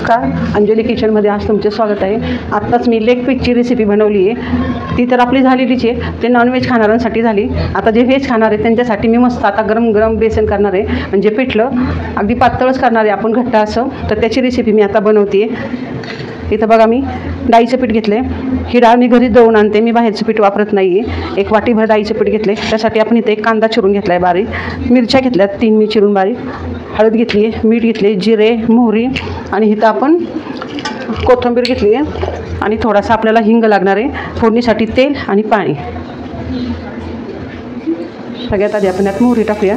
नमस्कार, अंजली किचनमध्ये आज तुमचे स्वागत आहे। आत्ताच मी लेग पीसची रेसिपी बनवली आहे। ती तर आपली झालेलीच आहे, ते नॉनव्हेज खाणाऱ्यांसाठी झाली। आता जे व्हेज खाणार आहे त्यांच्यासाठी मी मस्त आता गरम गरम बेसन करणार आहे, म्हणजे पिठलं अगदी पातळच करणार आहे आपण, घट्ट असं। तर त्याची रेसिपी मी आता बनवते आहे। इथं बघा मी डाळीचं पीठ घेतले। ही डाळ मी घरी दळून आणते, मी बाहेरचं पीठ वापरत नाही आहे। एक वाटीभर डाळीचं पीठ घेतले, त्यासाठी आपण इथे एक कांदा चिरून घेतला आहे बारीक, मिरच्या घेतल्यात 3 मी चिरून बारीक, हळद घेतली आहे, मीठ घेतले, जिरे मोहरी आणि इथं आपण कोथिंबीर घेतली आहे आणि थोडासा आपल्याला हिंग लागणार आहे। फोडणीसाठी तेल आणि पाणी। सगळ्यात आधी आपण यात मोहरी टाकूया,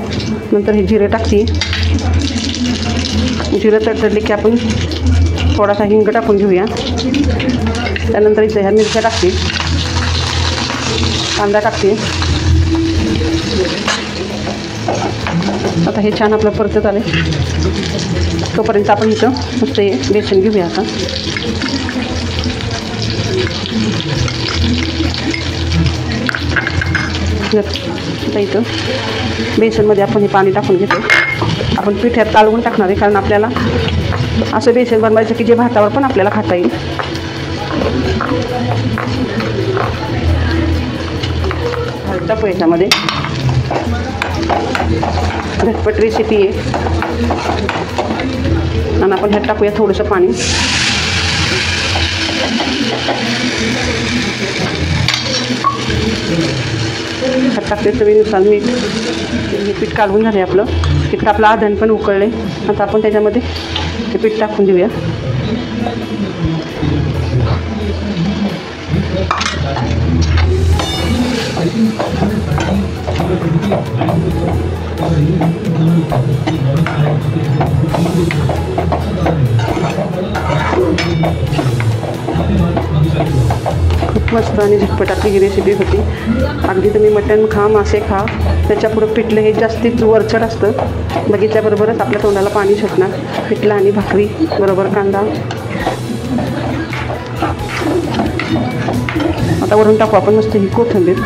नंतर हे जिरे टाकते। जिरे तडतडले की आपण थोडासा हिंग टाकून घेऊया। त्यानंतर इथे ह्या मिरच्या टाकते, कांदा टाकते। आता हे छान आपलं परतत आले, तोपर्यंत आपण इथं मस्त हे बेसन घेऊया। आता इथं बेसनमध्ये आपण हे पाणी टाकून घेतो। आपण पिठात कालवून टाकणार आहे, कारण आपल्याला असं बेसन बनवायचं की जे भातावर पण आपल्याला खाता येईल। टाकू याच्यामध्ये, झटपट रेसिपी आहे आणि आपण ह्यात टाकूया थोडंसं पाणी। ह्यात टाकते चवीनुसार मीठ। हे पीठ काढून झाले आपलं, तिकडं आपलं आधण पण उकळले। आता आपण त्याच्यामध्ये ते पीठ टाकून देऊया। खूप मस्त आणि झटपट आपली ही रेसिपी होती। अगदी तुम्ही मटण खा, मासे खा, त्याच्यापुढं पिठलं हे जास्तीत वरचढ असतं। बघितल्याबरोबरच आपल्या तोंडाला पाणी सुटणार। पिठलं आणि भाकरी बरोबर कांदा। आता वरून टाकू आपण मस्त ही कोथिंबीर।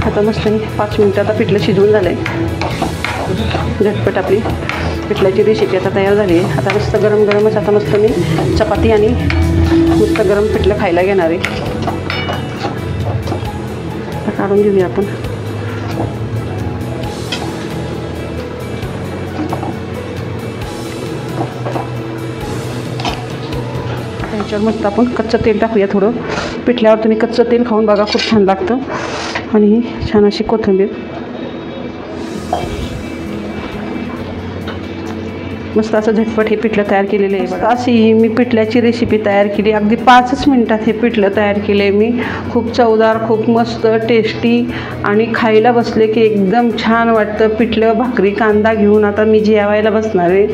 आता मस्त ही 5 मिनिटं आता पिठलं शिजवून झालं आहे। झटपट आपली पिठल्याची रेसिपी आता तयार झाली आहे। आता मस्त गरम गरमच आता मस्त मी चपाती आणि मस्त गरम पिठलं खायला घेणार आहे। आता काढून घेऊया आपण। ह्याच्यावर मस्त आपण कच्चं तेल टाकूया थोडं। पिठल्यावर तुम्ही कच्चं तेल खाऊन बघा, खूप छान लागतं। आणि ही छान अशी कोथिंबीर, मस्त असं झटपट हे पिठलं तयार केलेलं आहे बघा। अशी मी पिठल्याची रेसिपी तयार केली, अगदी 5च मिनिटात हे पिठलं तयार केलं आहे मी। खूप चवदार, खूप मस्त टेस्टी आणि खायला बसले की एकदम छान वाटतं। पिठलं भाकरी कांदा घेऊन आता मी जेवायला बसणार आहे।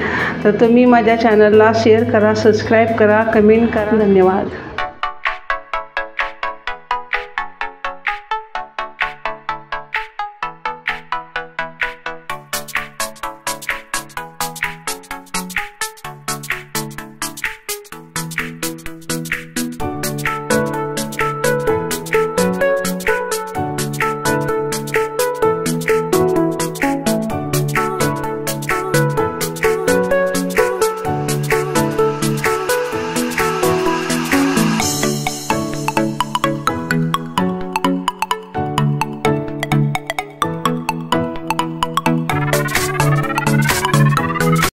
तर तुम्ही माझ्या चॅनलला शेअर करा, सबस्क्राईब करा, कमेंट करा। धन्यवाद।